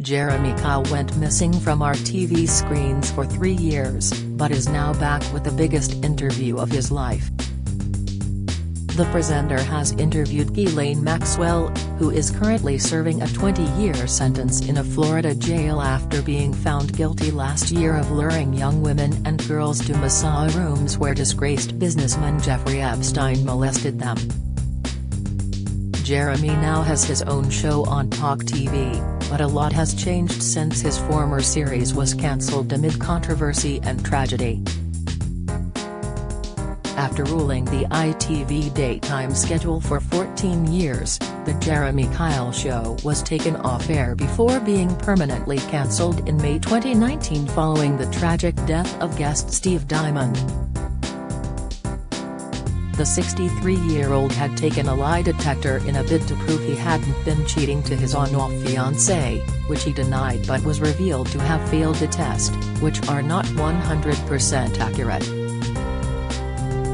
Jeremy Kyle went missing from our TV screens for 3 years, but is now back with the biggest interview of his life. The presenter has interviewed Ghislaine Maxwell, who is currently serving a 20-year sentence in a Florida jail after being found guilty last year of luring young women and girls to massage rooms where disgraced businessman Jeffrey Epstein molested them. Jeremy now has his own show on Talk TV, but a lot has changed since his former series was cancelled amid controversy and tragedy. After ruling the ITV daytime schedule for 14 years, The Jeremy Kyle Show was taken off air before being permanently cancelled in May 2019 following the tragic death of guest Steve Diamond. The 63-year-old had taken a lie detector in a bid to prove he hadn't been cheating to his on-off fiancée, which he denied but was revealed to have failed the test, which are not 100% accurate.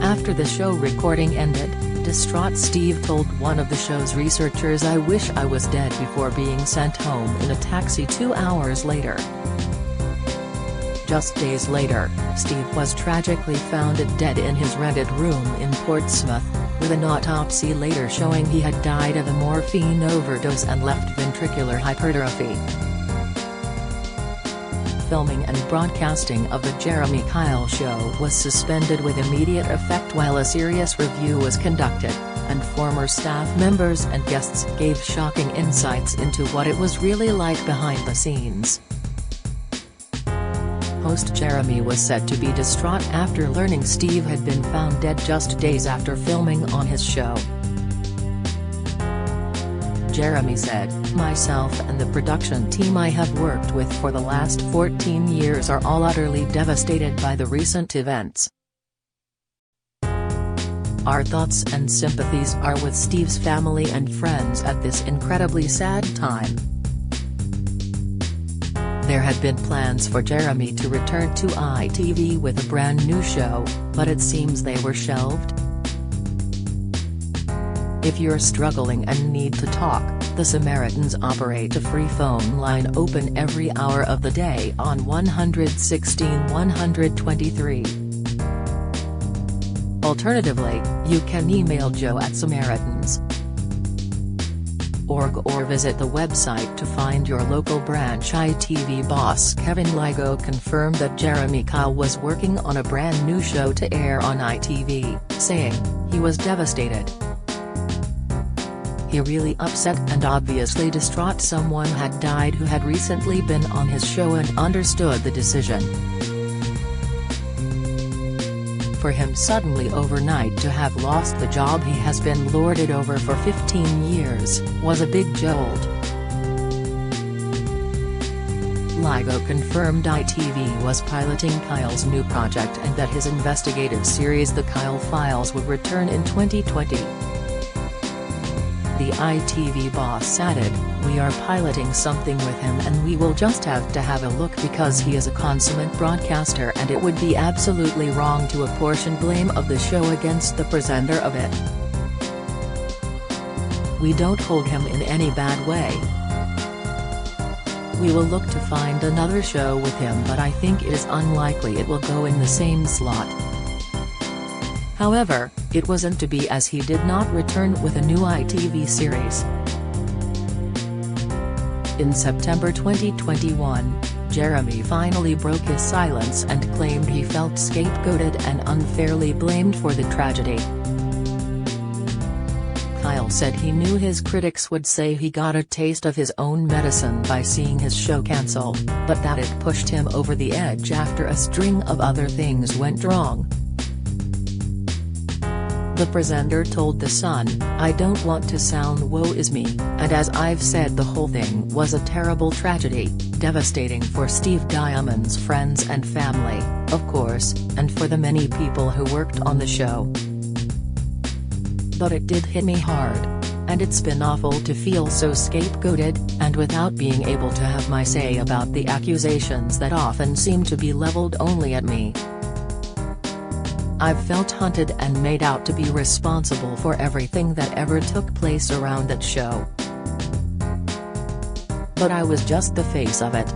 After the show recording ended, distraught Steve told one of the show's researchers, "I wish I was dead," before being sent home in a taxi 2 hours later. Just days later, Steve was tragically found dead in his rented room in Portsmouth, with an autopsy later showing he had died of a morphine overdose and left ventricular hypertrophy. Filming and broadcasting of The Jeremy Kyle Show was suspended with immediate effect while a serious review was conducted, and former staff members and guests gave shocking insights into what it was really like behind the scenes. Host Jeremy was said to be distraught after learning Steve had been found dead just days after filming on his show. Jeremy said, "Myself and the production team I have worked with for the last 14 years are all utterly devastated by the recent events. Our thoughts and sympathies are with Steve's family and friends at this incredibly sad time." There had been plans for Jeremy to return to ITV with a brand new show, but it seems they were shelved. If you're struggling and need to talk, the Samaritans operate a free phone line open every hour of the day on 116 123. Alternatively, you can email joe@samaritans.org or visit the website to find your local branch. ITV boss Kevin Lygo confirmed that Jeremy Kyle was working on a brand new show to air on ITV, saying, "He was devastated. He really upset and obviously distraught. Someone had died who had recently been on his show and understood the decision. For him suddenly overnight to have lost the job he has been lorded over for 15 years, was a big jolt." Lygo confirmed ITV was piloting Kyle's new project and that his investigative series The Kyle Files would return in 2020. The ITV boss added, "We are piloting something with him and we will just have to have a look because he is a consummate broadcaster and it would be absolutely wrong to apportion blame of the show against the presenter of it. We don't hold him in any bad way. We will look to find another show with him, but I think it is unlikely it will go in the same slot." However, it wasn't to be, as he did not return with a new ITV series. In September 2021, Jeremy finally broke his silence and claimed he felt scapegoated and unfairly blamed for the tragedy. Kyle said he knew his critics would say he got a taste of his own medicine by seeing his show cancelled, but that it pushed him over the edge after a string of other things went wrong. The presenter told The Sun, "I don't want to sound woe is me, and as I've said, the whole thing was a terrible tragedy, devastating for Steve Diamond's friends and family, of course, and for the many people who worked on the show. But it did hit me hard. And it's been awful to feel so scapegoated, and without being able to have my say about the accusations that often seem to be leveled only at me. I've felt hunted and made out to be responsible for everything that ever took place around that show." but I was just the face of it.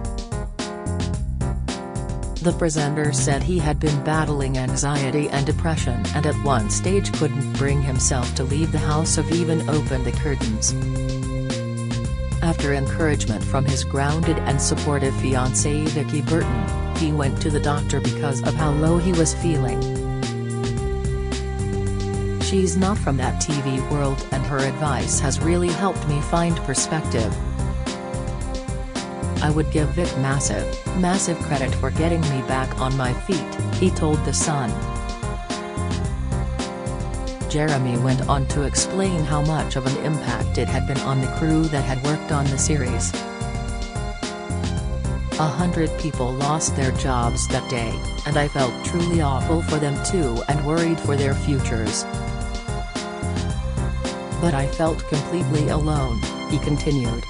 The presenter said he had been battling anxiety and depression and at one stage couldn't bring himself to leave the house or even open the curtains. After encouragement from his grounded and supportive fiancée Vicky Burton, he went to the doctor because of how low he was feeling. She's not from that TV world and her advice has really helped me find perspective. I would give Vic massive credit for getting me back on my feet, he told The Sun. Jeremy went on to explain how much of an impact it had been on the crew that had worked on the series. 100 people lost their jobs that day, and I felt truly awful for them too and worried for their futures. But I felt completely alone, he continued.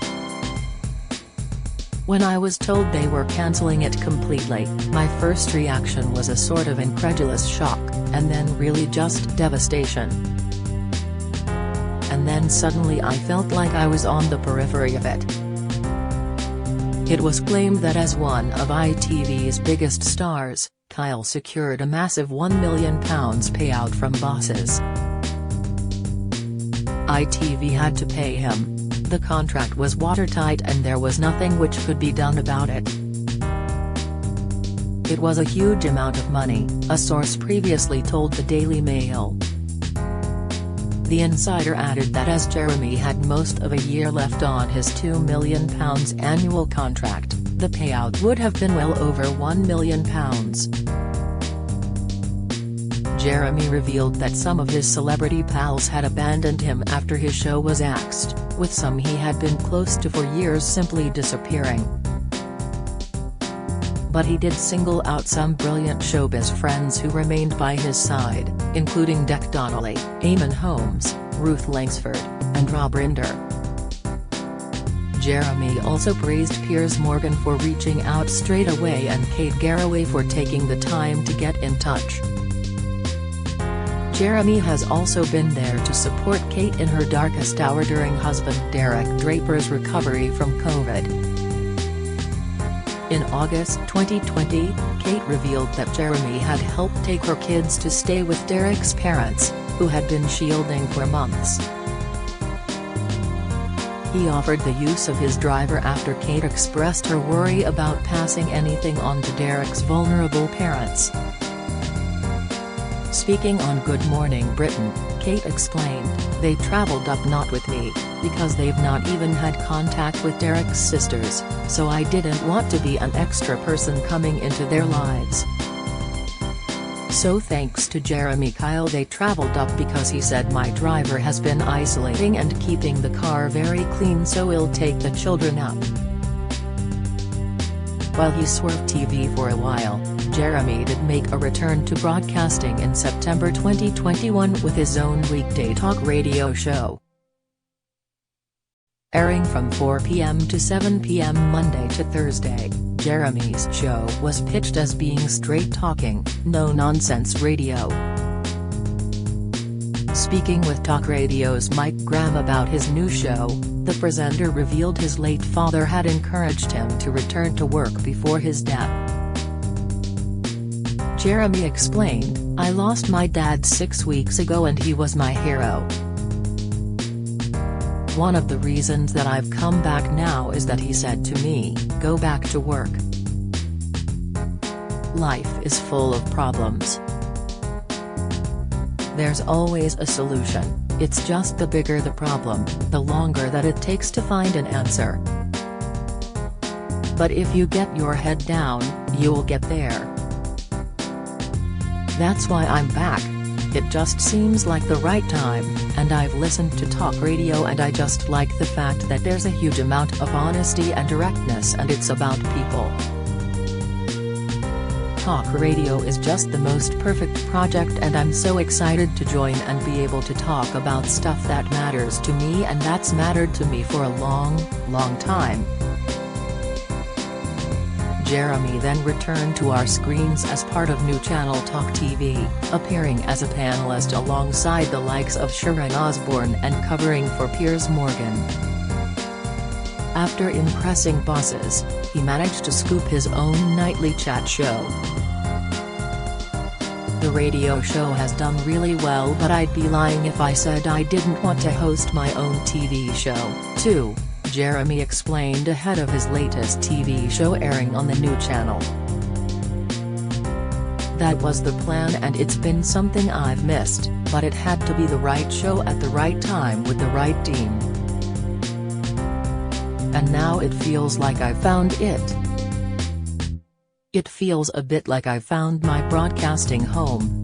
When I was told they were cancelling it completely, my first reaction was a sort of incredulous shock, and then really just devastation. And then suddenly I felt like I was on the periphery of it. It was claimed that as one of ITV's biggest stars, Kyle secured a massive £1 million payout from bosses. ITV had to pay him. The contract was watertight and there was nothing which could be done about it. It was a huge amount of money, a source previously told the Daily Mail. The insider added that as Jeremy had most of a year left on his £2 million annual contract, the payout would have been well over £1 million. Jeremy revealed that some of his celebrity pals had abandoned him after his show was axed, with some he had been close to for years simply disappearing. But he did single out some brilliant showbiz friends who remained by his side, including Dec Donnelly, Eamon Holmes, Ruth Langsford, and Rob Rinder. Jeremy also praised Piers Morgan for reaching out straight away and Kate Garraway for taking the time to get in touch. Jeremy has also been there to support Kate in her darkest hour during husband Derek Draper's recovery from COVID. In August 2020, Kate revealed that Jeremy had helped take her kids to stay with Derek's parents, who had been shielding for months. He offered the use of his driver after Kate expressed her worry about passing anything on to Derek's vulnerable parents. Speaking on Good Morning Britain, Kate explained, "They travelled up not with me, because they've not even had contact with Derek's sisters, so I didn't want to be an extra person coming into their lives. So thanks to Jeremy Kyle they travelled up because he said my driver has been isolating and keeping the car very clean so he'll take the children up." While he swerved TV for a while, Jeremy did make a return to broadcasting in September 2021 with his own weekday talk radio show. Airing from 4 p.m. to 7 p.m. Monday to Thursday, Jeremy's show was pitched as being straight-talking, no-nonsense radio. Speaking with Talk Radio's Mike Graham about his new show, the presenter revealed his late father had encouraged him to return to work before his death. Jeremy explained, "I lost my dad 6 weeks ago and he was my hero. One of the reasons that I've come back now is that he said to me, 'Go back to work. Life is full of problems. There's always a solution, it's just the bigger the problem, the longer that it takes to find an answer. But if you get your head down, you'll get there. That's why I'm back. It just seems like the right time, and I've listened to talk radio and I just like the fact that there's a huge amount of honesty and directness and it's about people. Talk radio is just the most perfect project and I'm so excited to join and be able to talk about stuff that matters to me and that's mattered to me for a long, long time." Jeremy then returned to our screens as part of new channel Talk TV, appearing as a panelist alongside the likes of Sharon Osbourne and covering for Piers Morgan. After impressing bosses, he managed to scoop his own nightly chat show. The radio show has done really well, but I'd be lying if I said I didn't want to host my own TV show, too, Jeremy explained ahead of his latest TV show airing on the new channel. That was the plan, and it's been something I've missed, but it had to be the right show at the right time with the right team. And now it feels like I found it. It feels a bit like I found my broadcasting home.